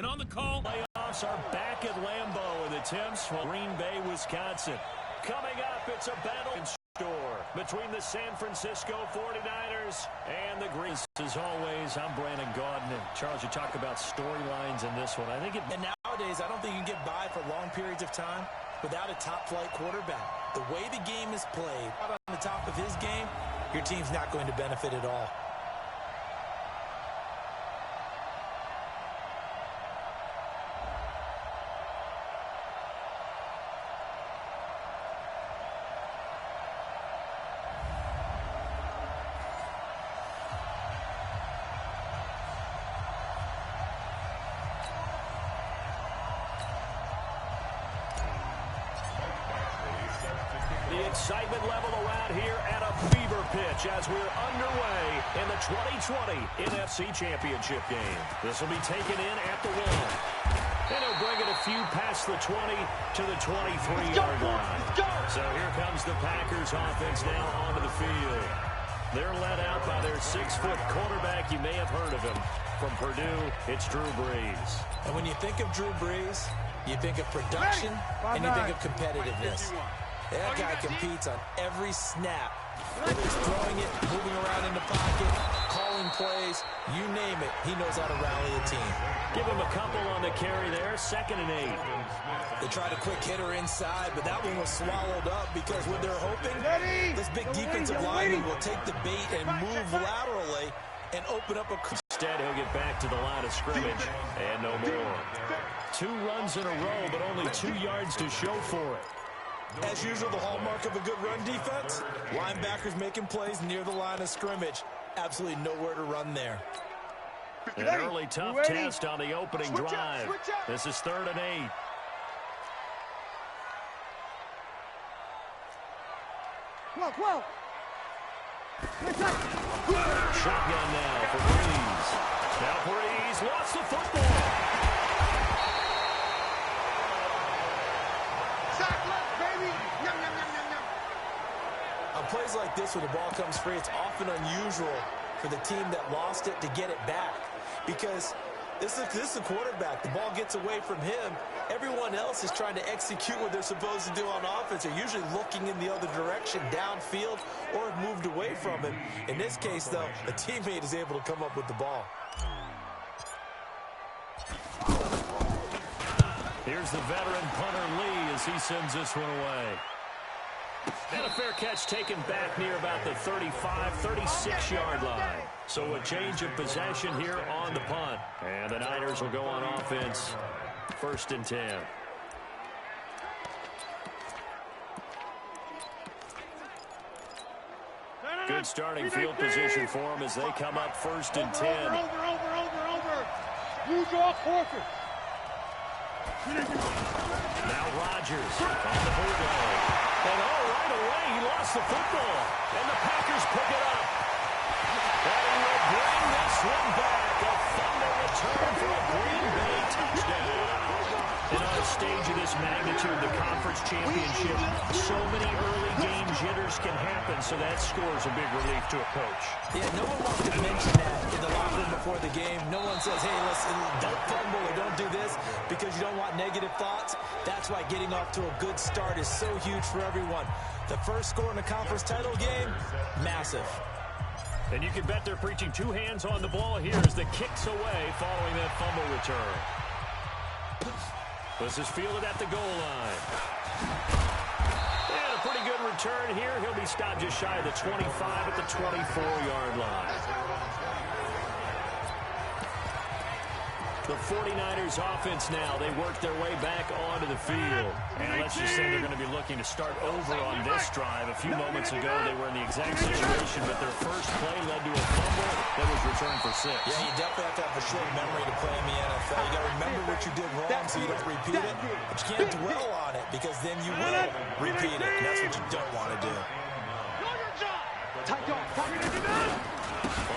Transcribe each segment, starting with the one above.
And on the call, playoffs are back at Lambeau in the Temps from Green Bay, Wisconsin. Coming up, it's a battle in store between the San Francisco 49ers and the Greens. As always, I'm Brandon Gaudin. And Charles, you talk about storylines in this one. I think And nowadays, I don't think you can get by for long periods of time without a top-flight quarterback. The way the game is played, on the top of his game, your team's not going to benefit at all. The excitement level around here at a fever pitch as we're underway in the 2020 NFC Championship game. This will be taken in at the 1. And he'll bring it a few past the 20 to the 23-yard line. So here comes the Packers offense now onto the field. They're led out by their 6-foot quarterback. You may have heard of him. From Purdue, it's Drew Brees. And when you think of Drew Brees, you think of production and you think of competitiveness. That guy competes on every snap. Whether he's throwing it, moving around in the pocket, calling plays, you name it, he knows how to rally a team. Give him a couple on the carry there, 2nd and 8. They tried a quick hitter inside, but that one was swallowed up because what they're hoping, this big defensive lineman will take the bait and move laterally and open up a... Instead, he'll get back to the line of scrimmage, and no more. 2 runs in a row, but only 2 yards to show for it. As usual, the hallmark of a good run defense, linebackers making plays near the line of scrimmage. Absolutely nowhere to run there. An early tough test on the opening drive. This is 3rd and 8. Shotgun now for Brees. Now Brees lost the football. On plays like this, when the ball comes free, it's often unusual for the team that lost it to get it back. Because this is the quarterback. The ball gets away from him. Everyone else is trying to execute what they're supposed to do on offense. They're usually looking in the other direction, downfield, or have moved away from him. In this case, though, a teammate is able to come up with the ball. Here's the veteran punter Lee as he sends this one away. And a fair catch taken back near about the 35, 36-yard line. So a change of possession here on the punt. And the Niners will go on offense, 1st and 10. Good starting field position for them as they come up 1st and 10. Over. You draw forfeit. Now Rodgers on the bootleg. And right away, he lost the football. And the Packers pick it up. And he will bring this one back. A fumble return for a Green Bay touchdown. And on a stage of this magnitude, the conference championship, so many early game jitters can happen, so that scores a big relief to a coach. Yeah, no one wants to mention that in the locker room before the game. No one says, hey, listen, don't fumble or don't do this because you don't want negative thoughts. That's why getting off to a good start is so huge for everyone. The first score in a conference title game, massive. And you can bet they're preaching 2 hands on the ball here as the kick's away following that fumble return. This is fielded at the goal line. And a pretty good return here. He'll be stopped just shy of the 25 at the 24-yard line. The 49ers offense now, they work their way back onto the field. And let's just say they're going to be looking to start over on this drive. A few moments ago, they were in the exact situation, but their first play led to a fumble that was returned for 6. Yeah, you definitely have to have a short memory to play in the NFL. You got to remember what you did wrong so you don't repeat it. But you can't dwell on it because then you will repeat it. And that's what you don't want to do. On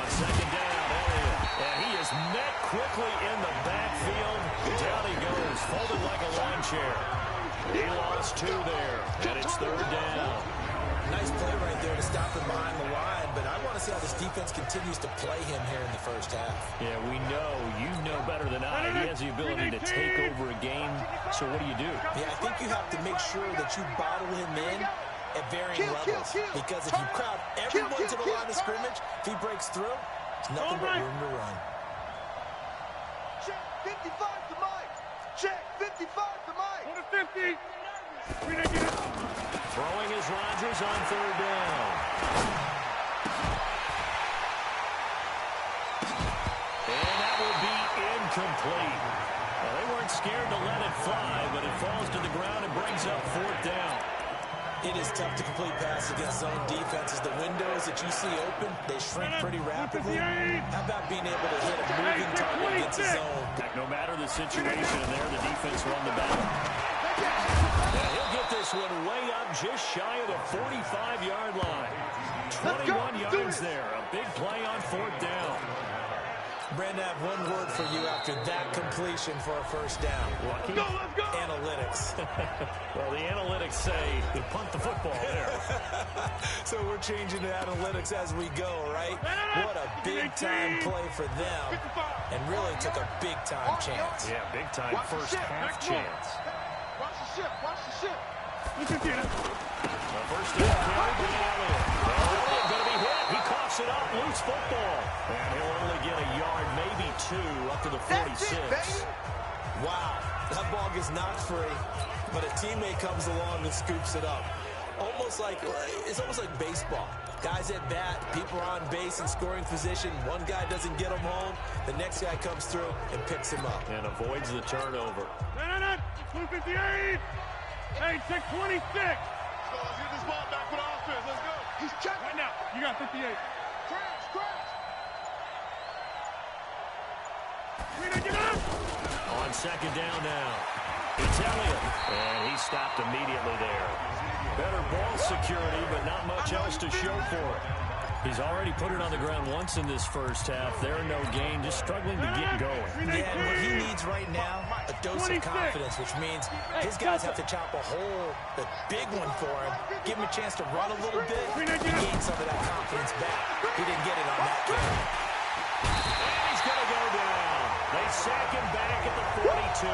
2nd down, Elliott. And he is met quickly in the backfield. Down he goes, folded like a lawn chair. He lost 2 there, and it's 3rd down. Nice play right there to stop him behind the line, but I want to see how this defense continues to play him here in the first half. Yeah, we know. You know better than I. He has the ability to take over a game. So what do you do? Yeah, I think you have to make sure that you bottle him in at varying levels. Because if you crowd everyone to the line of scrimmage, if he breaks through, it's nothing but room to run. Check 55 to Mike. Check 55 to Mike. 150. Throwing is Rodgers on third down. And that will be incomplete. Well, they weren't scared to let it fly, but it falls to the ground and brings up fourth down. It is tough to complete pass against zone defenses. The windows that you see open, they shrink pretty rapidly. How about being able to hit a moving target against the zone? No matter the situation in there, the defense won the battle. And he'll get this one way up just shy of the 45-yard line. 21 yards there. A big play on fourth down. Brandon, I have one word for you after that completion for a first down. Lucky? Let's go. Analytics. Well, the analytics say to punt the football there. So we're changing to analytics as we go, right? What a big-time play for them, and really took a big-time chance. Yeah, big-time first half chance. Watch the ship. Watch the ship. The first down carry by Elliott. Elliott going to be hit. He coughs it up. Loose football. And he'll only get a yard, maybe two, up to the 46. Wow, that ball gets knocked free, but a teammate comes along and scoops it up. It's almost like baseball. Guys at bat, people are on base in scoring position. One guy doesn't get him home. The next guy comes through and picks him up. And avoids the turnover. 258. Hey, check 26. Let's get this ball back for the offense. Let's go. He's checking. Right now. You got 58. Crash. On second down now. It's Elliott. And he stopped immediately there. Better ball security, but not much else to show for it. He's already put it on the ground once in this first half. There, no gain, just struggling to get going. Yeah, and what he needs right now, a dose of confidence, which means his guys have to chop a hole, the big one for him, give him a chance to run a little bit, and gain some of that confidence back. He didn't get it on that carry. And he's going to go down. They sack him back at the 42.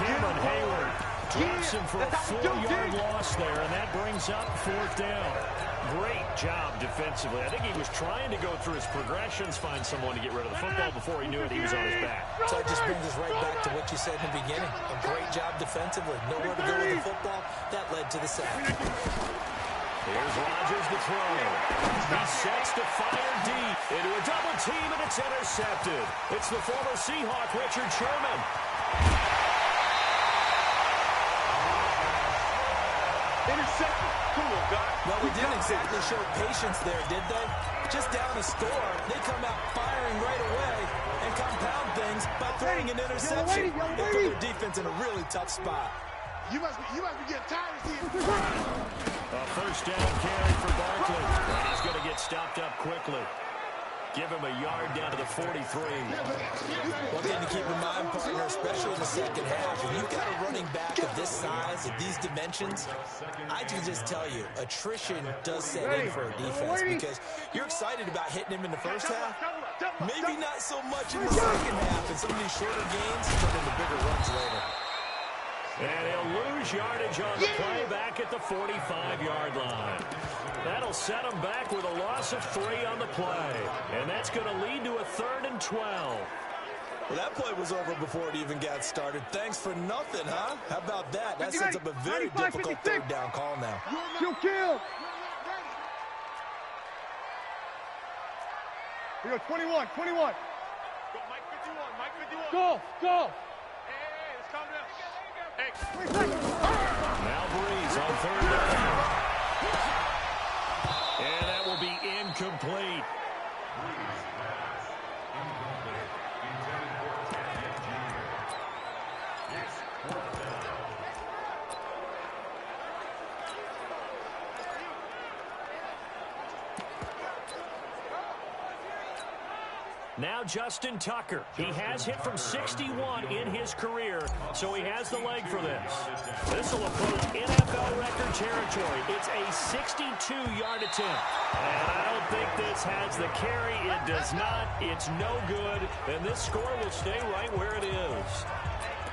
Cameron Hayward drops him for a 4-yard loss there, and that brings up fourth down. Great job defensively. I think he was trying to go through his progressions, find someone to get rid of the football. Before he knew it, he was on his back. So that just brings us right back to what you said in the beginning. A great job defensively. Nowhere to go with the football. That led to the sack. Here's Rodgers to throw. He sets to fire deep into a double team, and it's intercepted. It's the former Seahawk, Richard Sherman. Intercepted. Cool, guy. Well, we didn't exactly show patience there, did they? Just down a score, they come out firing right away and compound things by throwing an interception. They put their defense in a really tough spot. You must be getting tired of seeing. A first down carry for Barkley. And he's going to get stopped up quickly. Give him a yard down to the 43. One thing to keep in mind, partner, especially in the second half, when you've got a running back of this size, of these dimensions, I can just tell you, attrition does set in for a defense because you're excited about hitting him in the first half. Maybe not so much in the second half, and some of these shorter gains turn into bigger runs later. And he'll lose yardage on the play back at the 45-yard line. That'll set him back with a loss of 3 on the play. And that's going to lead to a 3rd and 12. Well, that play was over before it even got started. Thanks for nothing, huh? How about that? That sets up a very difficult 3rd down call now. Kill. Here we go, 21. Go, Mike 51. Go. Hey, let's calm down. Now Breeze on 3rd down. And that will be incomplete. Now Justin Tucker. He has hit from 61 in his career, so he has the leg for this. This will approach NFL record territory. It's a 62-yard attempt. And I don't think this has the carry. It does not. It's no good. And this score will stay right where it is.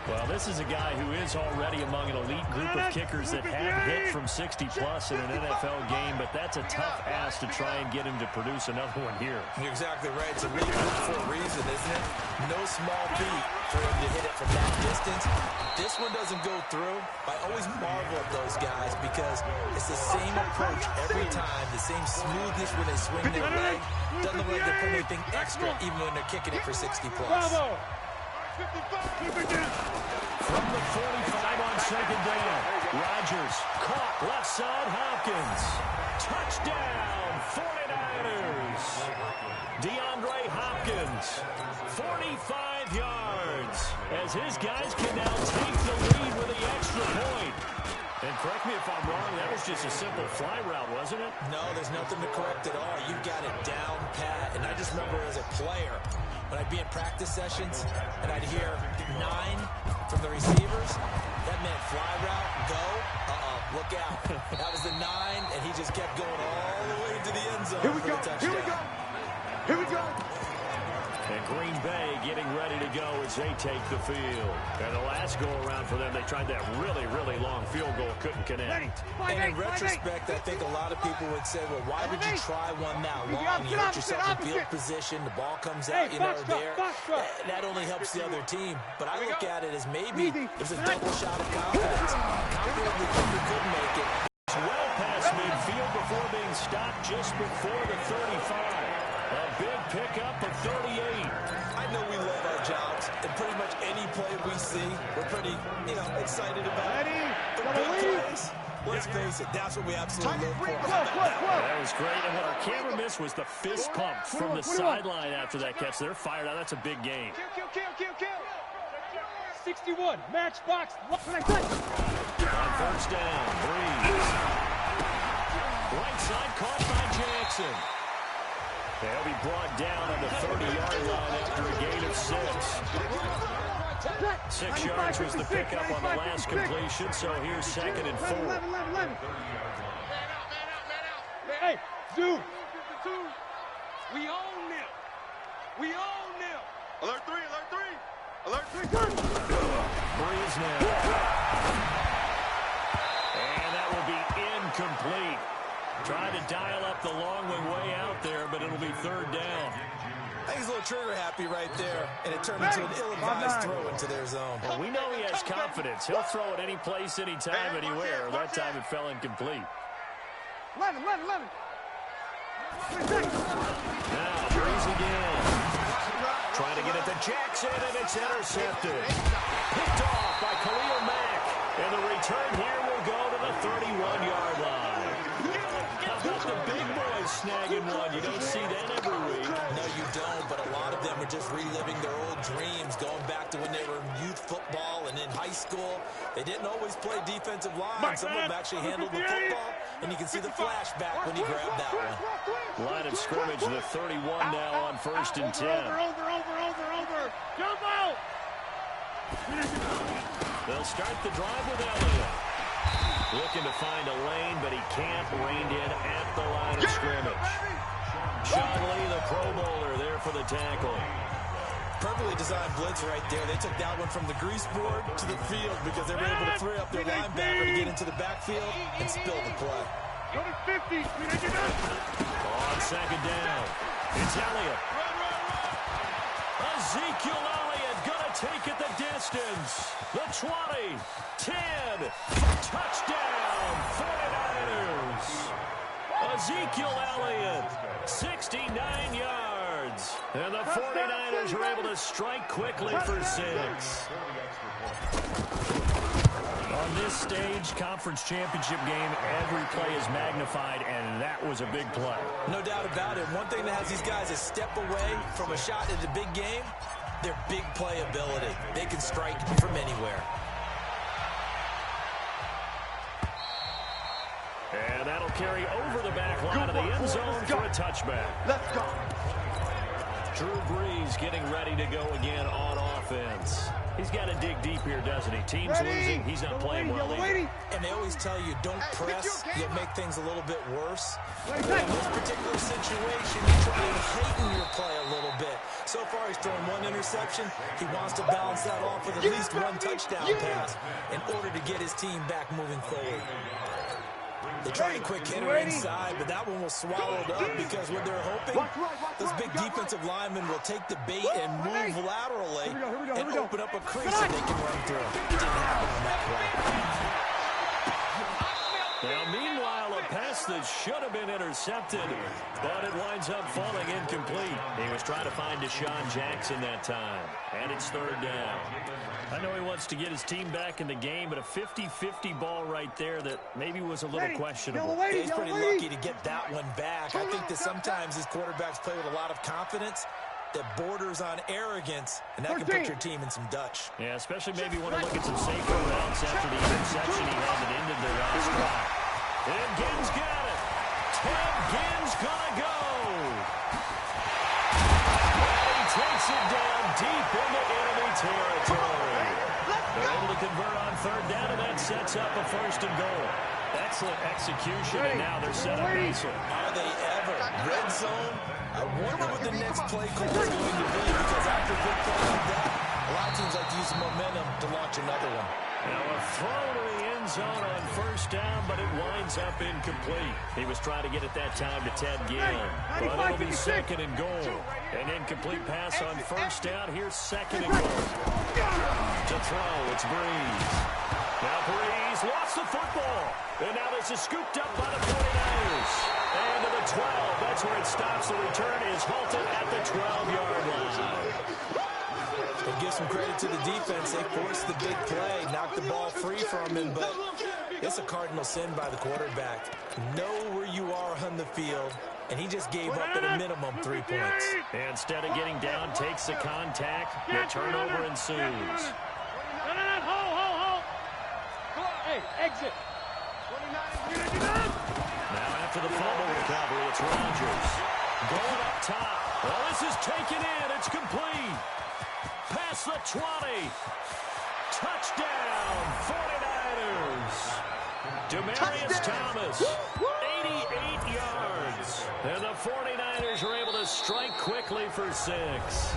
Well, this is a guy who is already among an elite group of kickers that have hit from 60-plus in an NFL game, but that's a tough ask to try and get him to produce another one here. You're exactly right. It's a elite group for a reason, isn't it? No small feat for him to hit it from that distance. This one doesn't go through. I always marvel at those guys because it's the same approach every time, the same smoothness when they swing their leg. Doesn't look like they're putting anything extra even when they're kicking it for 60-plus. From the 45 on second down, Rodgers caught left side Hopkins. Touchdown, 49ers. DeAndre Hopkins, 45 yards, as his guys can now take the lead with the extra point. And correct me if I'm wrong, that was just a simple fly route, wasn't it? No, there's nothing to correct at all. You got it down pat. And I just remember as a player, when I'd be in practice sessions and I'd hear 9 from the receivers, that meant fly route, go, look out. That was the 9, and he just kept going all the way to the end zone. Here we go, here we go, here we go. And Green Bay getting ready to go as they take the field. And the last go-around for them, they tried that really, really long field goal, couldn't connect. And in retrospect, I think a lot of people would say, well, why would you try one that long? You hurt yourself in field position, the ball comes out, you know, there. That only helps the other team. But I look at it as maybe there's a double shot of confidence. Confident the kicker could make it. Well past midfield before being stopped just before the 35. A big pickup of 38. I know we love our jobs, and pretty much any play we see, we're pretty, excited about. The big plays, let's face it, that's what we absolutely live for. That was great, and what our camera missed was the fist pump from the sideline after that catch. They're fired out. That's a big gain. Kill. 61, matchbox. On first down, Breeze. Right side caught by Jackson. They'll be brought down on the 30-yard line after a gain of 6. 6 yards was the pickup on the last completion, so here's 2nd and 4. Hey, dude. We own them. We own them. Alert 3, alert 3. Alert 3. Breeze now. And that will be incomplete. Trying to dial up the long one way out there, but it'll be 3rd down. I think he's a little trigger happy right there, and it turned into an ill-advised throw into their zone. Well, we know he has confidence. He'll throw it any place, anytime, anywhere. That time it fell incomplete. 11. Now, Breeze again. Trying to get it to Jackson, and it's intercepted. Picked off by Khalil Mack. And the return here will go to the 31-yard line. How about the big boys snagging one? You don't see that every week. No, you don't, but a lot of them are just reliving their old dreams, going back to when they were in youth football and in high school. They didn't always play defensive line. Some of them actually handled the football, and you can see the flashback when he grabbed that one. Line of scrimmage, the 31 now on 1st and 10. Over. Jump out. They'll start the drive with Elliott. Looking to find a lane, but he can't. Reined in at the line of scrimmage. Sean Lee, the Pro Bowler, there for the tackle. Perfectly designed blitz right there. They took that one from the grease board to the field because they were able to free up their linebacker to get into the backfield and spill the play. Go to 50. On 2nd down, it's Elliott. Ezekiel Elliott gonna take it the distance. The 20, 10, touchdown, 49ers. Ezekiel Elliott, 69 yards. And the 49ers are able to strike quickly for 6. On this stage, conference championship game, every play is magnified, and that was a big play. No doubt about it. One thing that has these guys a step away from a shot at the big game, their big play ability. They can strike from anywhere. And that'll carry over the back line of the end zone for a touchback. Let's go. Drew Brees getting ready to go again on offense. He's got to dig deep here, doesn't he? Team's losing. He's not playing well either. And they always tell you, don't press. You'll make things a little bit worse. But in this particular situation, you try to heighten your play a little bit. So far, he's thrown one interception. He wants to balance that off with at least one touchdown pass in order to get his team back moving forward. They try a quick hitter inside, but that one was swallowed up because what they're hoping, those big defensive linemen will take the bait and move laterally and open up a crease that they can run through. It didn't happen on that play. Now, meanwhile, a pass that should have been intercepted, but it winds up falling incomplete. He was trying to find Deshaun Jackson that time, and it's third down. I know he wants to get his team back in the game, but a 50-50 ball right there that maybe was a little questionable. He's pretty lucky to get that one back. I think that sometimes these quarterbacks play with a lot of confidence that borders on arrogance, and that can put your team in some Dutch. Yeah, especially maybe want to look at some safer routes after the interception he had that ended their last drive. And Ginn's got it. Ted Ginn's gonna go. And he takes it down deep into enemy territory. They're able to convert on third down, and that sets up a first and goal. Excellent execution, and now they're set up nicely. Are they ever? Red zone? I wonder what the next play call is going to be, because after a good play like that, a lot of teams like to use the momentum to launch another one. Now a throw to the end zone on first down, but it winds up incomplete. He was trying to get it that time to Ted Ginn, but it'll be second and goal. An incomplete pass on first down. Here's second and goal. To throw, it's Brees. Now Brees lost the football. And now this is scooped up by the 49ers. And to the 12. That's where it stops. The return is halted at the 12-yard line. We'll give some credit to the defense. They forced the big play, knocked the ball free from him, but it's a cardinal sin by the quarterback. Know where you are on the field, and he just gave up at a minimum 3 points. Instead of getting down, takes the contact. The turnover ensues. Hey, exit. Now after the fumble recovery, it's Rodgers. Going up top. Well, this is taken in. It's complete. Past the 20. Touchdown, 49ers. Demaryius Thomas, 88 yards. And the 49ers are able to strike quickly for 6.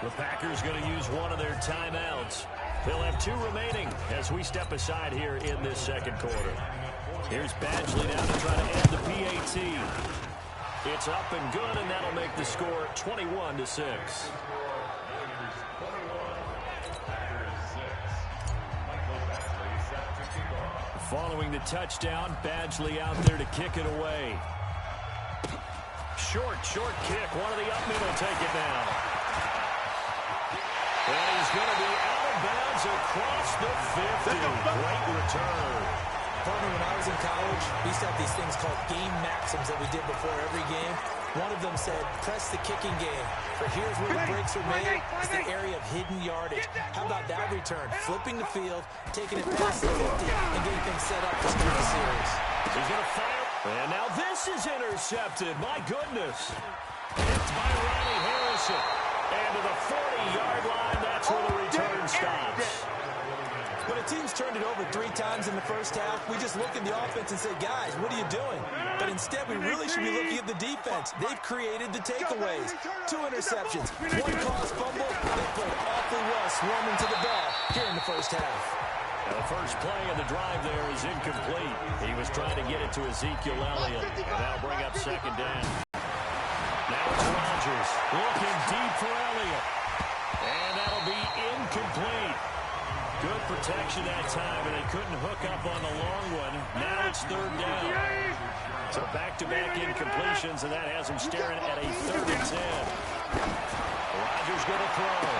The Packers going to use one of their timeouts. They'll have 2 remaining as we step aside here in this second quarter. Here's Badgley now to try to end the PAT. It's up and good, and that'll make the score 21-6. Following the touchdown, Badgley out there to kick it away. Short kick. One of the up middle take it down. And he's going to be out of bounds across the 50. Great return. Partner, when I was in college, we used to have these things called game maxims that we did before every game. One of them said, press the kicking game. For here's where the breaks are made. It's the area of hidden yardage. How about that return? Flipping the field, taking it past the 50, and getting things set up to start the series. He's going to fire. And now this is intercepted. My goodness. It's by Ronnie Harrison. And to the 40-yard line, that's where the return stops. When a team's turned it over 3 times in the first half, we just look at the offense and say, guys, what are you doing? But instead, we really should be looking at the defense. They've created the takeaways. 2 interceptions, 1 caused fumble. They played awfully well swarming to the ball here in the first half. Now the first play of the drive there is incomplete. He was trying to get it to Ezekiel Elliott, and that'll bring up second down. Now it's Rodgers looking deep for Elliott, and that'll be incomplete. Good protection that time, and they couldn't hook up on the long one. Now it's third down. So back-to-back incompletions, and that has him staring at a 3rd and 10. Rodgers going to throw.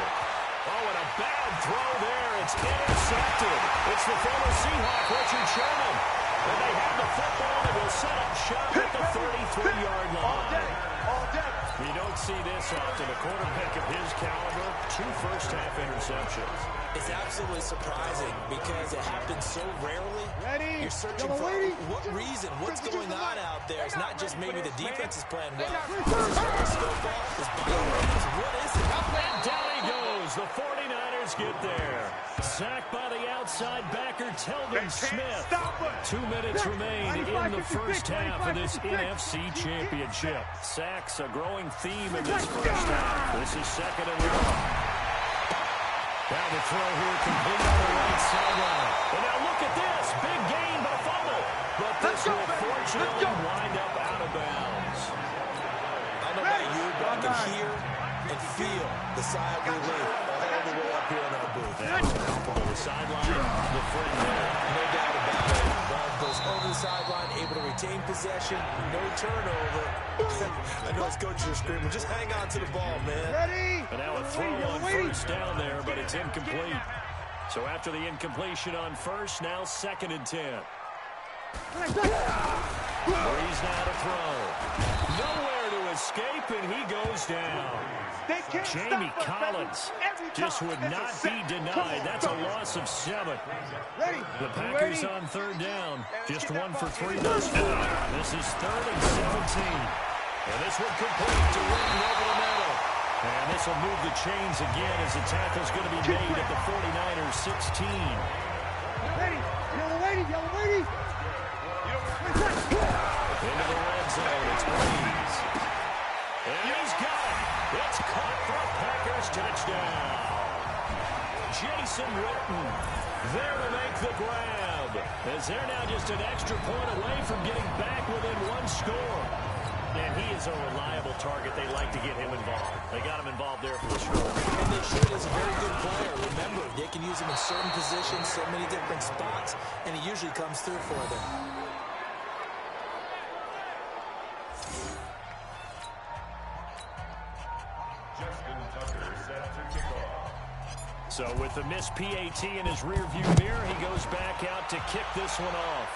Oh, and a bad throw there. It's intercepted. It's the former Seahawk, Richard Sherman. And they have the football, and will set up shop at the 33-yard line. All day. You don't see this often. A quarterback of his caliber, 2 first-half interceptions. It's absolutely surprising because it happens so rarely. Ready? You're searching for what reason, what's going on out there. It's not just maybe the defense is playing well. What is it? And down he goes. The 49ers get there. Sacked by the outside backer, Telvin Smith. 2 minutes remain in the first half of this NFC Championship. Sacks a growing theme in this first half. This is 2nd and 1. Now the throw here complete on the right sideline. And now look at this. Big gain, but a fumble. But this will fortunately wind up out of bounds. I don't know about you, but I can hear and feel the sigh of relief all the way up here in our booth. That's palpable. The sideline, the friend there. No doubt about it. Ball goes over the sideline, able to retain possession, no turnover. I know his coaches are screaming, just hang on to the ball, man. Ready? And now a throw on first down there, but it's incomplete. So after the incompletion on first, now 2nd and 10. Breeze now to throw. Nowhere to escape, and he goes down. Jamie Collins just would not be denied. That's a loss of 7. The Packers on 3rd down. Just 1 for 3 thus far. This is 3rd and 17. And this one complete to Witten over the middle. And this will move the chains again as the tackle's going to be made at the 49ers 16. Ready? Yellow lady, yellow lady. Into the red zone, it's Breeze. And he's got it. It's caught for a Packers touchdown. Jason Witten there to make the grab. As they're now just an extra point away from getting back within 1 score. And he is a reliable target. They like to get him involved. They got him involved there for the score. And they should. He's a very good player. Remember, they can use him in certain positions, so many different spots, and he usually comes through for them. So with the missed PAT in his rearview mirror, he goes back out to kick this one off.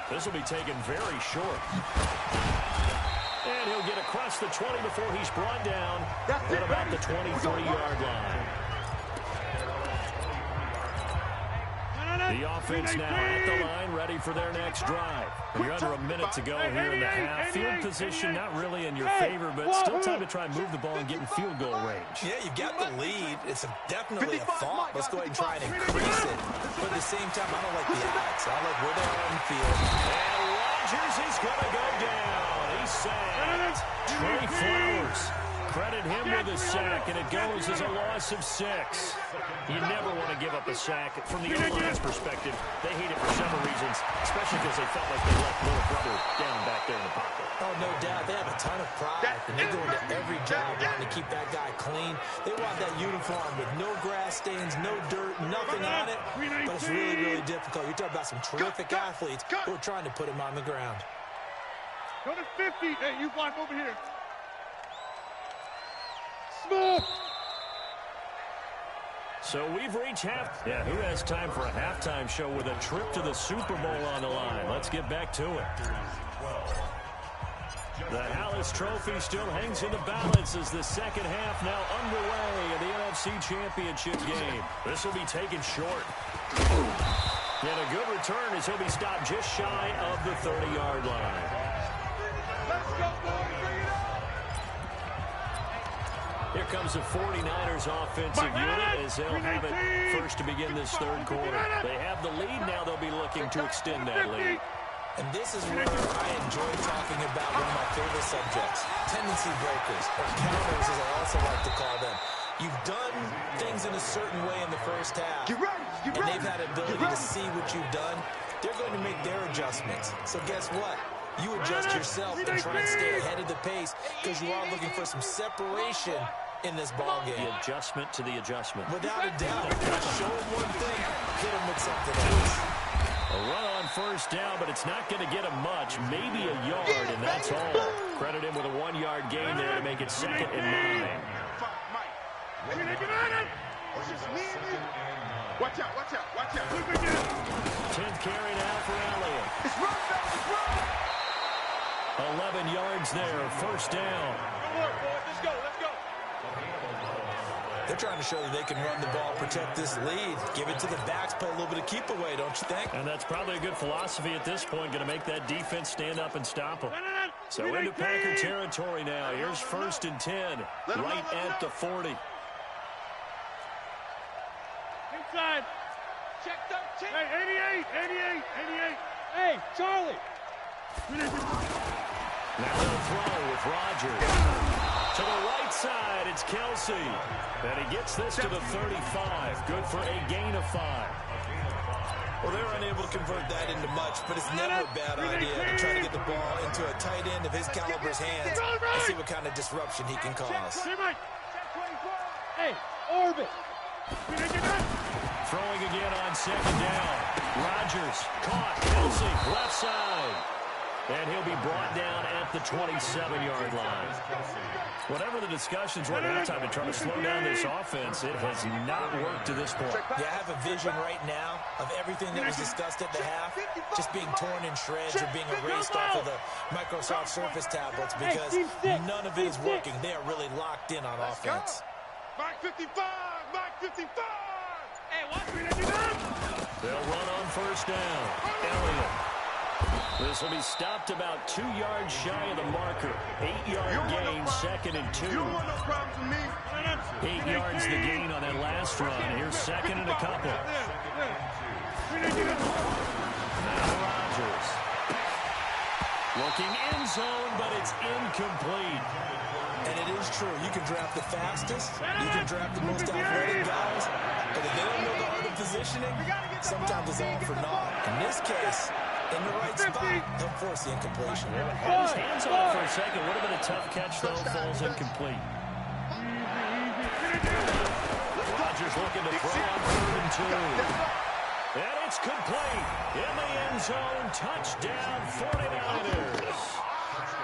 This will be taken very short. And he'll get across the 20 before he's brought down at about the 23-yard line. The offense now at the line, ready for their next drive. You're under a minute to go here in the half. Field position not really in your favor, but still time to try and move the ball and get in field goal range. Yeah, you've got the lead. It's definitely a thought. Let's go ahead and try and increase it. But at the same time, I don't like the odds. I like where they are on the field. And Rodgers is going to go down. He's sacked. Trey Flowers. Credit him with a sack, and it goes as a loss of 6. You never want to give up a sack. From the O-line's perspective, they hate it for several reasons, especially because they felt like they left little brother down back there in the pocket. Oh, no doubt. They have a ton of pride, and they go into every job trying to keep that guy clean. They want that uniform with no grass stains, no dirt, nothing on it. But it's really, really difficult. You're talking about some terrific athletes who are trying to put him on the ground. Go to 50. Hey, you block over here. So we've reached half. Yeah, who has time for a halftime show with a trip to the Super Bowl on the line? Let's get back to it. The Hallis Trophy still hangs in the balance as the second half now underway in the NFC Championship game. This will be taken short. And a good return as he'll be stopped just shy of the 30-yard line. Let's go, boys. Bring it up. Here comes the 49ers offensive unit as they'll have it first to begin this third quarter. They have the lead. Now they'll be looking to extend that lead. And this is where I enjoy talking about one of my favorite subjects, tendency breakers, or counters as I also like to call them. You've done things in a certain way in the first half, and they've had the ability to see what you've done. They're going to make their adjustments. So guess what? You adjust yourself and try and stay ahead of the pace because you are looking for some separation in this ball game. The adjustment to the adjustment. Without a doubt. Show them one thing, hit them with something else. A run on first down, but it's not going to get him much. Maybe a yard, and that's all. Credit him with a 1-yard gain there to make it 2nd and 9. Watch out, watch out, watch out. 10th carry now for Elliott. It's run, it's run. 11 yards there, first down. Good work, boys. Let's go. Let's go. They're trying to show that they can run the ball, protect this lead. Give it to the backs, play a little bit of keep away, don't you think? And that's probably a good philosophy at this point, going to make that defense stand up and stop them. So into Packer territory now. Here's 1st and 10, right at the 40. Inside. Check 13. Hey, 88. Hey, Charlie. Now they'll throw with Rodgers. To the right side, it's Kelsey. And he gets this to the 35. Good for a gain of 5. Well, they're unable to convert that into much, but it's never a bad idea to try to get the ball into a tight end of his caliber's hands and see what kind of disruption he can cause. Hey, Orbit. Throwing again on 2nd down. Rodgers caught. Kelsey, left side. And he'll be brought down at the 27-yard line. Whatever the discussions were at halftime to try to slow down this offense, it has not worked to this point. Yeah, I have a vision right now of everything that was discussed at the half just being torn in shreds or being erased off of the Microsoft Surface tablets because none of it is working. They are really locked in on offense. Mark 55. Mark 55. Hey, watch me. They'll run on 1st down. Elliott. This will be stopped about 2 yards shy of the marker. 8-yard gain, 2nd and 2. 8 yards the gain on that last run. Here's 2nd and a couple. Now Rodgers. Looking end zone, but it's incomplete. And it is true. You can draft the fastest. You can draft the most athletic guys. But if they don't know the art of positioning, sometimes it's all for naught. In this case, in the right spot, he'll force the incompletion. Had his hands on it for a second. Would have been a tough catch, though. Falls incomplete. Rodgers looking to throw on 3rd and 2. And it's complete. In the end zone. Touchdown, 49ers.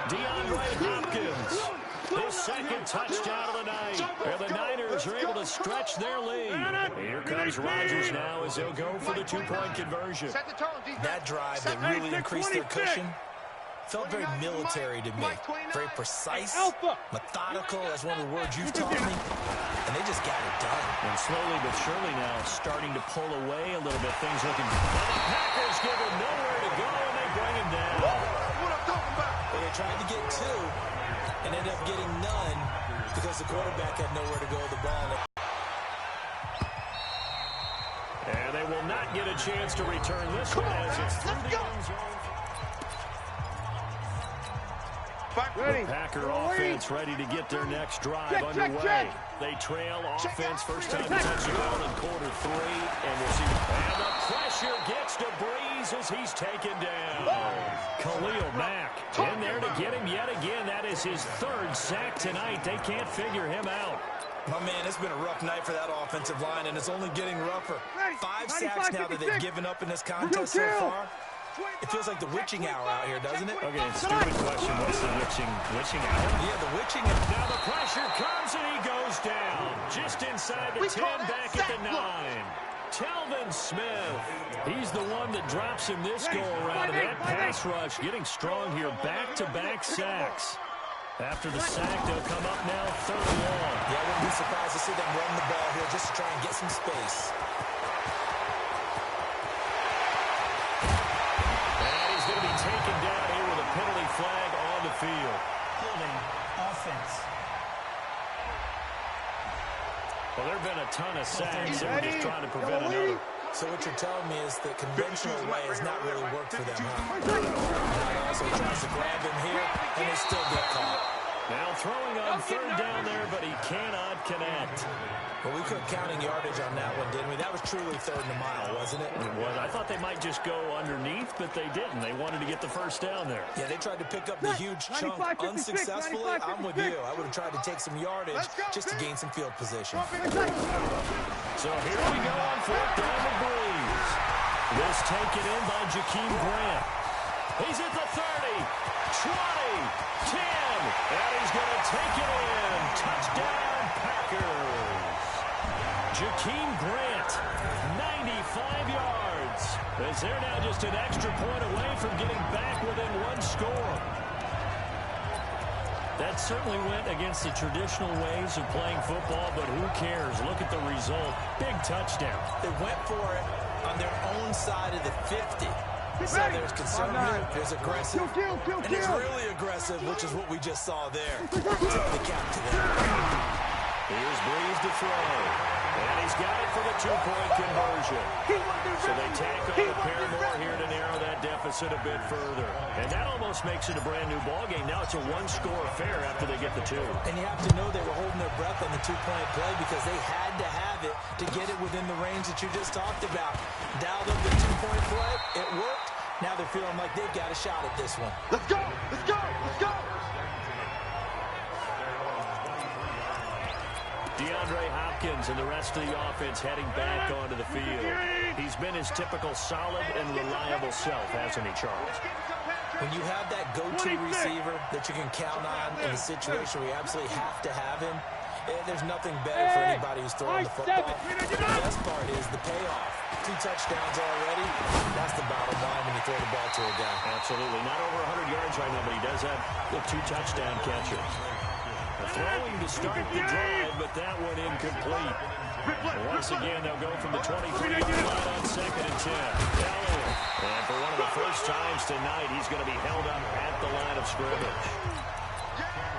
DeAndre Hopkins. His 2nd touchdown of the night. And the Niners are able to stretch their lead. Here comes Rodgers now as they'll go for the 2-point conversion. That drive that really increased their cushion felt very military to me. Very precise, methodical, that's one of the words you've taught me. And they just got it done. And slowly but surely now starting to pull away a little bit. Things looking... And the Packers give him nowhere to go, and they bring him down. What I'm talking about. Well, they tried to get 2 and ended up getting none because the quarterback had nowhere to go with the ball. And they will not get a chance to return this one as it's through the end zone. The Packer offense ready to get their next drive underway. They trail offense first time to touch the ball in quarter 3. And we'll see. And the pressure gets to Breeze as he's taken down. Khalil Mack in there to get him yet again. That is his 3rd sack tonight. They can't figure him out. My man, it's been a rough night for that offensive line, and it's only getting rougher. 5 sacks now that they've given up in this contest so far. It feels like the witching hour out here, doesn't it? Okay, stupid question. What's the witching hour? Yeah, the witching hour. Now the pressure comes, and he goes down. Just inside the 10, back at the 9. Telvin Smith. He's the one that drops him this go-around. And that pass rush getting strong here. Back-to-back sacks. After the sack, they'll come up now 3rd and long. Yeah, I wouldn't be surprised to see them run the ball here just to try and get some space. Taken down here with a penalty flag on the field. Holding offense. Well, there have been a ton of sacks. They were just trying to prevent another. So what you're telling me is that conventional way has not really worked for them, huh? Now also tries to grab him here, and they still get caught. Now throwing on 3rd down there, but he cannot connect. Well, we quit counting yardage on that one, didn't we? That was truly 3rd and a mile, wasn't it? It was. I thought they might just go underneath, but they didn't. They wanted to get the 1st down there. Yeah, they tried to pick up the huge chunk unsuccessfully. I'm with you. I would have tried to take some yardage just to gain some field position. So here we go on 4th down the Breeze. This taken in by Jakeem Grant. He's at the 30, 20, 10, and he's going to take it in. Touchdown, Packers. Jakeem Grant, 95 yards. As they're now just an extra point away from getting back within 1 score. That certainly went against the traditional ways of playing football, but who cares? Look at the result. Big touchdown. They went for it on their own side of the 50. So there's conservative, there's aggressive, and it's really aggressive, which is what we just saw there. Tip the cap to them. Here's Breeze to throw. And he's got it for the two-point conversion. So they tack on a pair more here to narrow that deficit a bit further. And that almost makes it a brand-new ball game. Now it's a one-score affair after they get the two. And you have to know they were holding their breath on the two-point play because they had to have it to get it within the range that you just talked about. Dialed up the two-point play. It worked. Now they're feeling like they've got a shot at this one. Let's go! Let's go! Let's go! DeAndre Hopkins and the rest of the offense heading back onto the field. He's been his typical solid and reliable self, hasn't he, Charles? When you have that go-to receiver that you can count on in a situation where you absolutely have to have him, there's nothing better for anybody who's throwing the football. The best part is the payoff. 2 touchdowns already. That's the bottom line when you throw the ball to a guy. Absolutely. Not over 100 yards right now, but he does have the 2 touchdown catches. Throwing to start the drive, but that one incomplete. Once again, they'll go from the 23-yard line on 2nd and 10. Elliott. And for one of the first times tonight, he's going to be held up at the line of scrimmage.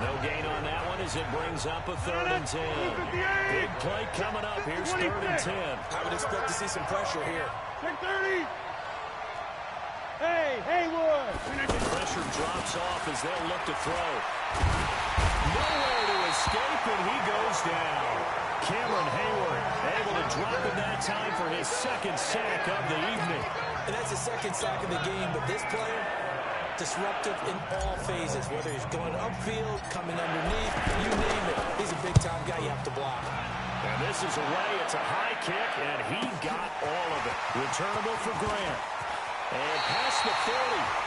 No gain on that one as it brings up a 3rd and 10. Big play coming up. Here's 3rd and 10. I would expect to see some pressure here. 30. Hey, Haywood. Pressure drops off as they'll look to throw. Nowhere to escape, and he goes down. Cameron Hayward able to drop it that time for his 2nd sack of the evening. And that's the 2nd sack of the game, but this player, disruptive in all phases, whether he's going upfield, coming underneath, you name it. He's a big-time guy you have to block. And this is away. It's a high kick, and he got all of it. Returnable for Grant. And past the 40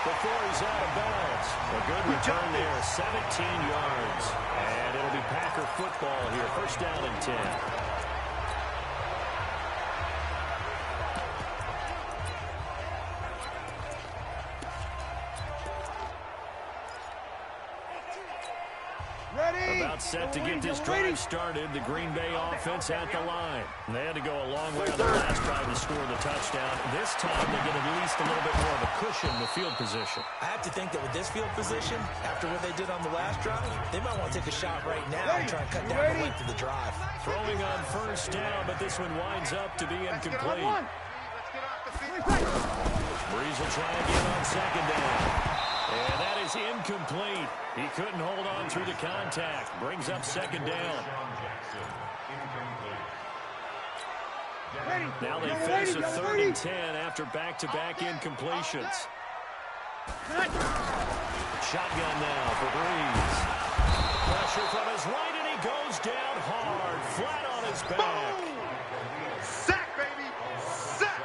before he's out of bounds. A good return there, 17 yards. And it'll be Packer football here. 1st down and 10. About set to get this drive started. The Green Bay offense at the line. They had to go a long way on the last drive to score the touchdown. This time they get at least a little bit more of a cushion in the field position. I have to think that with this field position, after what they did on the last drive, they might want to take a shot right now and try and cut down the length of the drive. Throwing on 1st down, but this one winds up to be incomplete. Breeze will try again on 2nd down. And that is incomplete. He couldn't hold on through the contact. Brings up 2nd down. Now they face a 3rd and 10 after back-to-back incompletions. Shotgun now for Breeze. Pressure from his right, and he goes down hard, flat on his back. Sack, baby! Sack!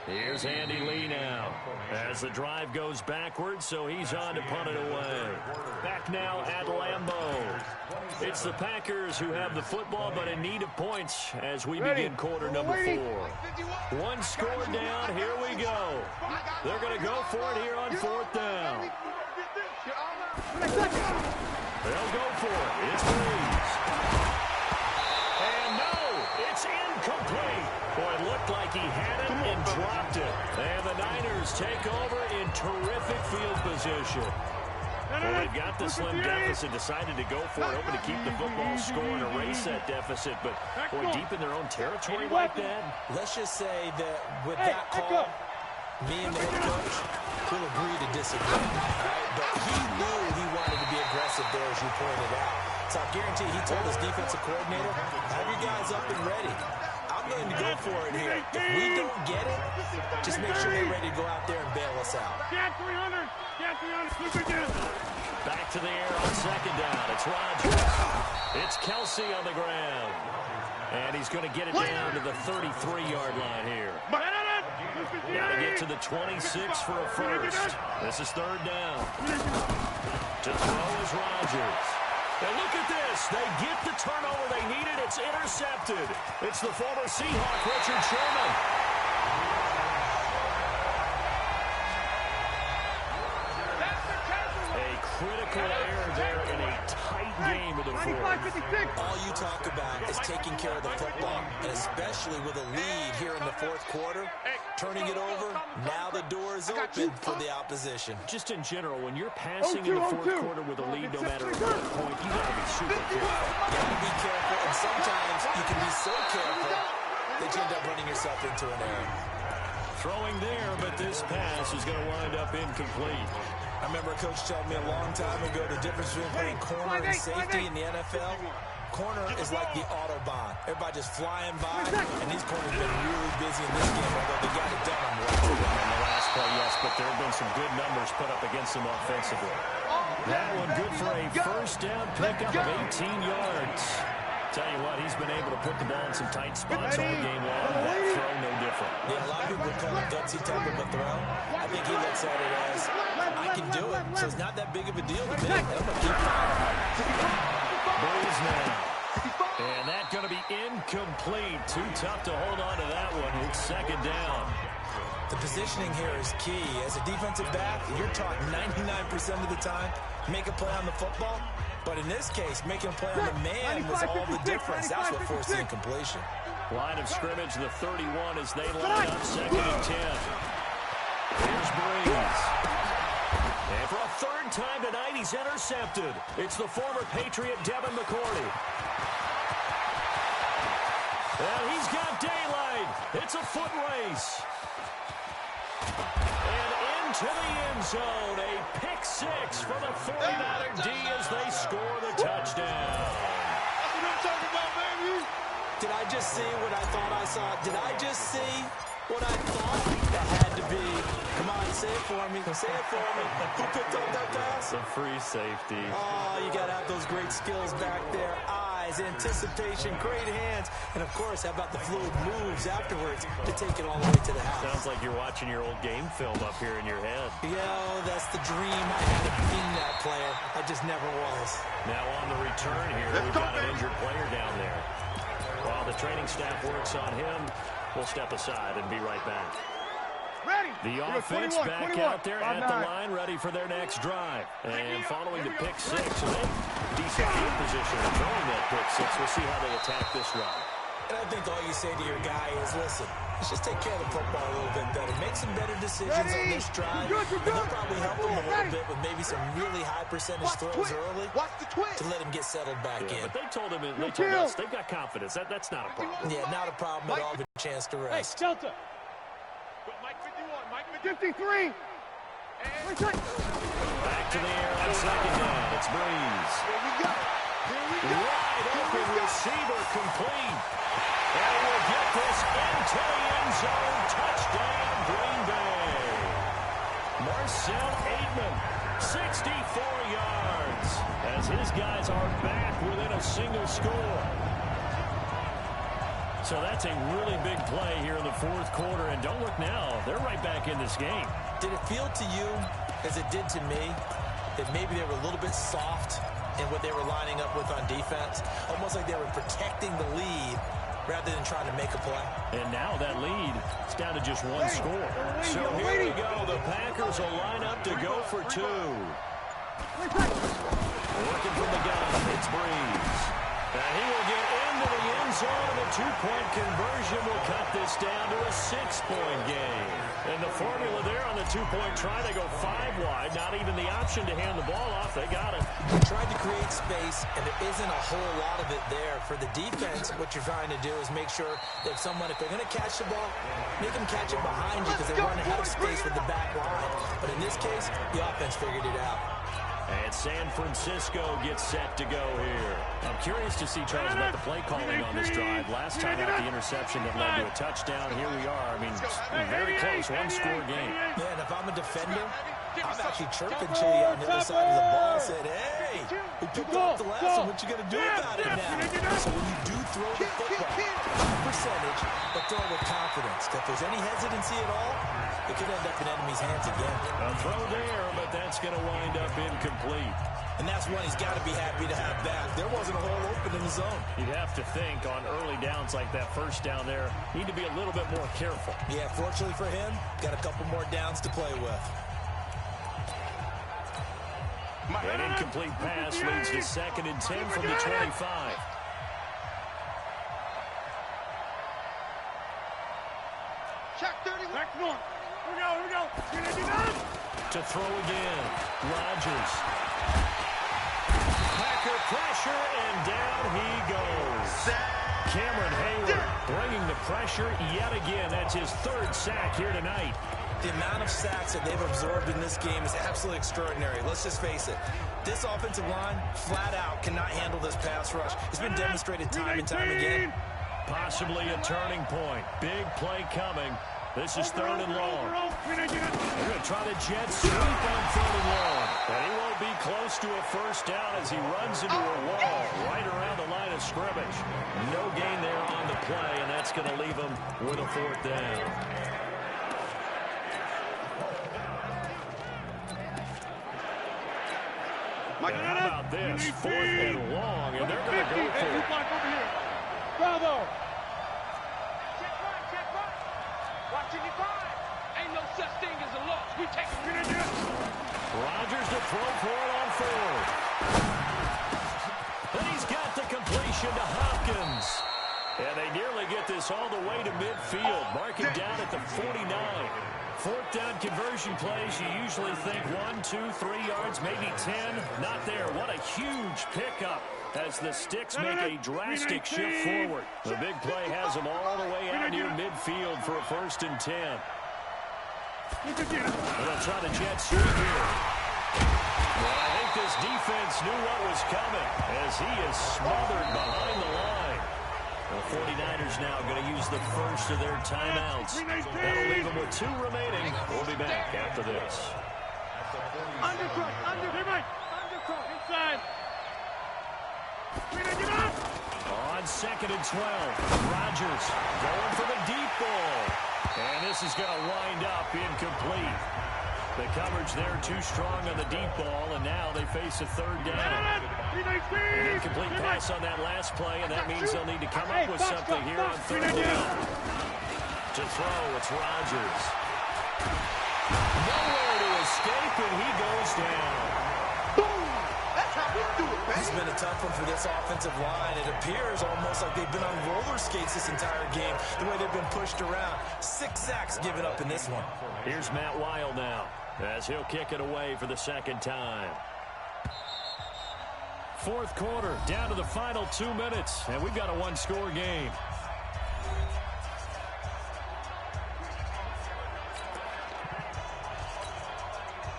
Here's Andy Lee now as the drive goes backwards, so he's on to punt it away. Back now at Lambeau. It's the Packers who have the football, but in need of points as we begin quarter number 4. 1 score down. Here we go. They're going to go for it here on 4th down. They'll go for it. It's Breeze. And no, it's incomplete. Boy, it looked like he had it and dropped it. And the Niners take over in terrific field position. Well, they've got the slim deficit, decided to go for it, hoping to keep the football score and erase that deficit. But, boy, deep in their own territory like that. Let's just say that with that call, me and the head coach will agree to disagree. Right? But he knew he wanted to be aggressive there, as you pointed out. So I guarantee he told his defensive coordinator, have your guys up and ready. I'm going to go for it here. If we don't get it, just make sure they're ready to go out there and bail us out. Get 300. Get 300. Back to the air on 2nd down. It's Rodgers. It's Kelsey on the ground. And he's going to get it down to the 33-yard line here. Got to get to the 26 for a first. This is 3rd down. To throw is Rodgers. And look at this. They get the turnover they needed. It's intercepted. It's the former Seahawk, Richard Sherman. sort of error there in a tight game of the fourth. All you talk about is taking care of the football, and especially with a lead here in the fourth quarter, turning it over, now the door is open for the opposition. Just in general, when you're passing in the fourth quarter with a lead, no matter at what point, you got to be super careful. You got to be careful, and sometimes you can be so careful that you end up running yourself into an error. Throwing there, but this pass is going to wind up incomplete. I remember a coach told me a long time ago the difference between playing corner and safety in the NFL. Corner is like the Autobahn. Everybody just flying by, and these corners have been really busy in this game, although they got it done on one. In the last play, yes, but there have been some good numbers put up against them offensively. That one good for a first down pickup of 18 yards. Tell you what, he's been able to put the ball in some tight spots all game long. That throw, no different. Yeah, a lot of people call it gutsy type of a throw. I think he looks at it as, I can do it, so it's not that big of a deal to me. I'm going to keep Bulls now. And that's going to be incomplete. Too tough to hold on to that one. It's second down. The positioning here is key. As a defensive back, you're taught 99% of the time, make a play on the football. But in this case, making a play on the man was all the difference. That's what forced the incompletion. Line of scrimmage, the 31 as they line up second and 10. Here's Breeze. And for a third time tonight, he's intercepted. It's the former Patriot Devin McCourty. And he's got daylight. It's a foot race. And into the end zone, a pick six for the 49er D as they score the touchdown. That's what I'm talking about, baby. Did I just see what I thought I saw? Did I just see what I thought that had to be? Come on, say it for me. Say it for me. Who picked up that pass? The free safety. Oh, you got to have those great skills back there. Eyes, anticipation, great hands. And, of course, how about the fluid moves afterwards to take it all the way to the house? Sounds like you're watching your old game film up here in your head. Yo, that's the dream I had of being that player. I just never was. Now on the return here, we've got an injured player down there. While the training staff works on him, we'll step aside and be right back. Ready. The offense back out there at the line, ready for their next drive. And following the pick six, decent field position of throwing that pick six. We'll see how they attack this drive. And I think all you say to your guy is, listen, let's just take care of the football a little bit better. Make some better decisions on this drive. And they'll probably help him a little bit with maybe some really high percentage throws early to let him get settled back in. But they told us they've got confidence. That's not a problem. Yeah, not a problem at all. But a chance to rest. Hey, Delta. Mike 51, Mike 53. Back to the air on second down. It's Breeze. Here we go. Wide open receiver complete. And we'll get this into the end zone. Touchdown, Green Bay. Marcel Aitman, 64 yards, as his guys are back within a single score. So that's a really big play here in the fourth quarter. And don't look now, they're right back in this game. Did it feel to you, as it did to me, that maybe they were a little bit soft in what they were lining up with on defense? Almost like they were protecting the lead rather than trying to make a play. And now that lead is down to just one score. So here we go. The Packers will line up to go for two. Working from the gun, it's Breeze. And he will get into the end zone, and a two-point conversion will cut this down to a six-point game. And the formula there on the two-point try, they go five wide. Not even the option to hand the ball off. They got it. They tried to create space, and there isn't a whole lot of it there. For the defense, what you're trying to do is make sure that if they're going to catch the ball, make them catch it behind you because they're running out of space with the back line. But in this case, the offense figured it out. And San Francisco gets set to go here. I'm curious to see, Charles, about the play calling on this drive. Last time out, the interception that led to a touchdown. Here we are. I mean, very close, one-score game. Yeah, and if I'm a defender, I'm actually chirping to you on the other side of the ball. I said, hey, we picked up the last one. What you going to do about it now? So when you do throw the football, high percentage, but throw with confidence. If there's any hesitancy at all, it could end up in enemy's hands again. A throw there, but that's going to wind up incomplete. And that's one he's got to be happy to have back. There wasn't a hole open in the zone. You'd have to think on early downs like that first down there, need to be a little bit more careful. Yeah, fortunately for him, got a couple more downs to play with. An incomplete pass leads to 2nd and 10 from the 25. Check 31. Back north. Here we go. To throw again. Rodgers. Packer pressure, and down he goes. Cameron Hayward bringing the pressure yet again. That's his 3rd sack here tonight. The amount of sacks that they've absorbed in this game is absolutely extraordinary. Let's just face it. This offensive line, flat out, cannot handle this pass rush. It's been demonstrated time and time again. Possibly a turning point. Big play coming. This is 3rd and long. They're going to try the jet sweep on 3rd and long. And he won't be close to a 1st down as he runs into a wall right around the line of scrimmage. No gain there on the play, and that's going to leave him with a 4th down. How about this? 4th and long, and they're going to go for it. Bravo. Watching you fine. Ain't no such thing as a loss. We take it. Rodgers to throw for it on 4th. And he's got the completion to Hopkins. And they nearly get this all the way to midfield. Mark it down at the 49. 4th down conversion plays, you usually think 1, 2, 3 yards, maybe 10. Not there. What a huge pickup as the Sticks make a drastic shift forward. The big play has them all the way out near midfield for a 1st and 10. They'll try the jet sweep here. Well, I think this defense knew what was coming as he is smothered behind the line. The 49ers now going to use the 1st of their timeouts. That'll leave them with 2 remaining. We'll be back after this. Undercut. Inside. On 2nd and 12, Rodgers going for the deep ball. And this is going to wind up incomplete. The coverage there too strong on the deep ball, and now they face a 3rd down. An incomplete pass on that last play, and that means they'll need to come up with something here on 3rd down. To throw, it's Rodgers. Nowhere to escape, and he goes down. It's been a tough one for this offensive line. It appears almost like they've been on roller skates this entire game, the way they've been pushed around. 6 sacks given up in this one. Here's Matt Weil now as he'll kick it away for the 2nd time. 4th quarter, down to the final 2 minutes, and we've got a 1-score game.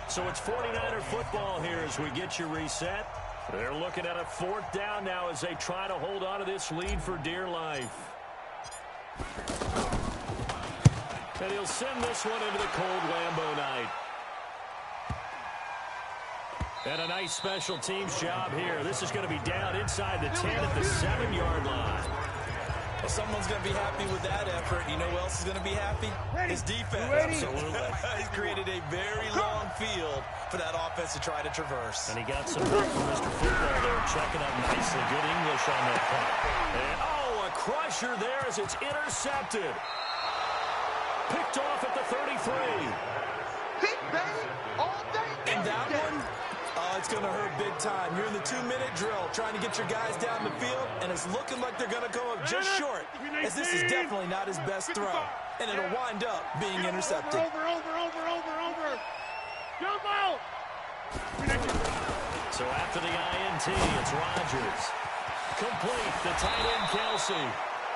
So it's 49er football here as we get you reset. They're looking at a 4th down now as they try to hold on to this lead for dear life. And he'll send this one into the cold Lambeau night. And a nice special teams job here. This is going to be down inside the 10 at the 7-yard line. Well, someone's going to be happy with that effort. You know who else is going to be happy? His defense. Absolutely. He's created a very long field for that offense to try to traverse. And he got some help from Mr. Football there, checking up nicely. Good English on that punt. And, a crusher there as it's intercepted. Picked off at the 33. Pick, baby. All day. And that one, it's going to hurt big time. You're in the 2-minute drill trying to get your guys down the field, and it's looking like they're going to come up just short, as this is definitely not his best throw, and it'll wind up being intercepted. Over. Jump out. So after the INT, it's Rodgers. Complete, the tight end Kelsey.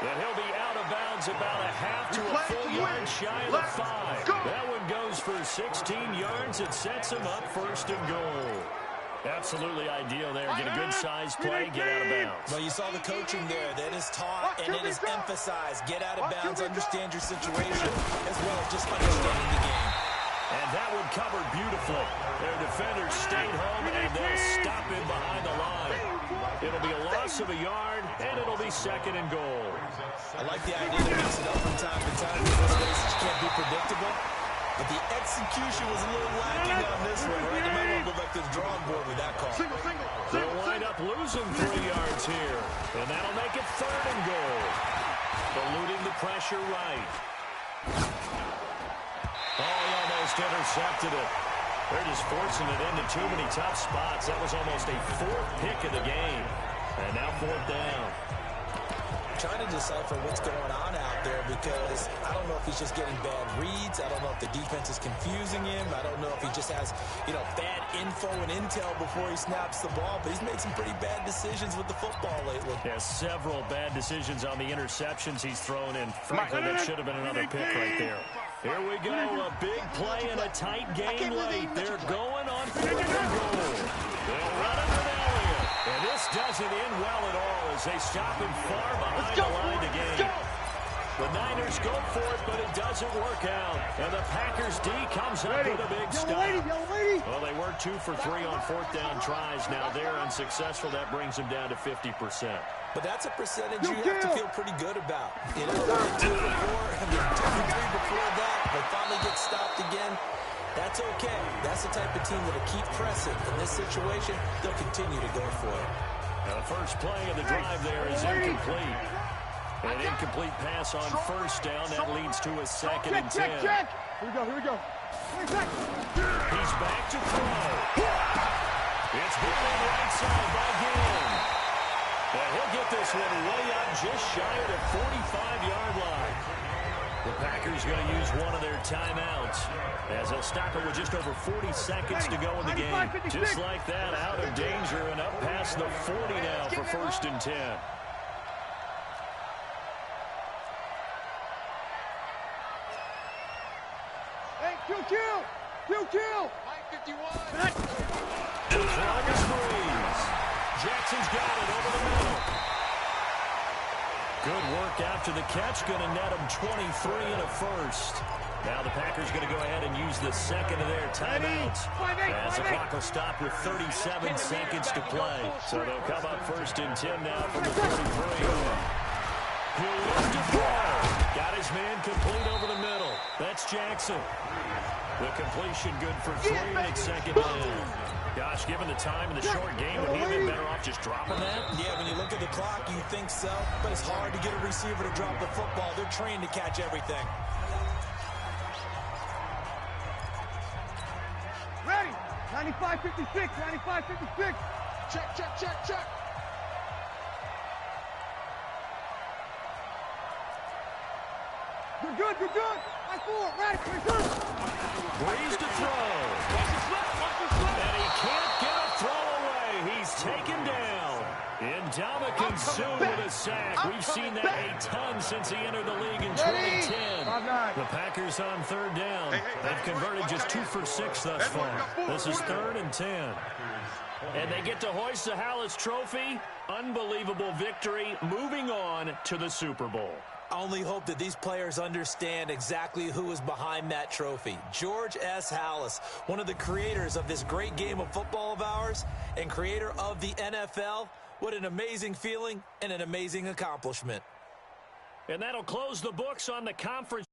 And he'll be out of bounds about a half to a full yard shy of the 5. That one goes for 16 yards. It sets him up 1st and goal. Absolutely ideal there. Get a good-sized play, get out of bounds. Well, you saw the coaching there. That is taught and it is emphasized. Get out of bounds, understand your situation, as well as just understanding the game. And that one covered beautifully. Their defenders stayed home, and they'll stop him behind the line. It'll be a loss of a yard, and it'll be 2nd and goal. I like the idea to mix it up from time to time because those places can't be predictable. But the execution was a little lacking on this one, right? They might want to go back to the drawing board with that call. They'll wind up losing 3 yards here, and that'll make it 3rd and goal. Eluding the pressure right. Oh, he almost intercepted it. They're just forcing it into too many tough spots. That was almost a fourth pick of the game. And now fourth down. Trying to decipher what's going on out there because I don't know if he's just getting bad reads. I don't know if the defense is confusing him. I don't know if he just has, bad info and intel before he snaps the ball. But he's made some pretty bad decisions with the football lately. Yeah, several bad decisions on the interceptions he's thrown in. Frankly, that should have been another pick right there. Here we go, a big play in a tight game late. They're going on 4th and goal. They'll run it with Elliott. And this doesn't end well at all as they stop him far behind the line to gain. The Niners go for it, but it doesn't work out. And the Packers D comes up with a big stop. Well, they were 2 for 3 on 4th down tries. Now they're unsuccessful. That brings them down to 50%. But that's a percentage you have to feel pretty good about. 2 for 4, 2 for 3 before that. They finally get stopped again. That's okay. That's the type of team that'll keep pressing. In this situation, they'll continue to go for it. Now the first play of the drive there is incomplete. An incomplete pass on 1st down. That leads to a 2nd and 10. Here we go. He's back to throw. It's brought in right side by Gane. And he'll get this one way up just shy of the 45-yard line. The Packers going to use one of their timeouts as they'll stop it with just over 40 seconds to go in the game. Just like that, out of danger and up past the 40 now for 1st and 10. Hey, kill! 51. The flag is freeze. Jackson's got it over the middle. Good work after the catch. Going to net him 23 and a first. Now the Packers going to go ahead and use the 2nd of their timeouts. As the clock will stop with 37 seconds to play. So they'll come up 1st and 10 now from the 43. He'll look to throw. Got his man complete over the middle. That's Jackson. The completion good for 3, and it's 2nd down. Gosh, given the time in the short game, would he have been better off just dropping that? Yeah, when you look at the clock, you think so. But it's hard to get a receiver to drop the football. They're trained to catch everything. Ready. 95-56. 95-56. Check. You're good. I score. Ready. Breeze to throw. And he can't get a throw away. He's taken down. Ndamukong Suh with a sack. We've seen that a ton since he entered the league in 2010. The Packers on 3rd down. They've converted just 2 for 6 thus far. This is 3rd and 10. And they get to hoist the Hallis Trophy. Unbelievable victory. Moving on to the Super Bowl. I only hope that these players understand exactly who is behind that trophy. George S. Hallis, one of the creators of this great game of football of ours and creator of the NFL. What an amazing feeling and an amazing accomplishment. And that'll close the books on the conference.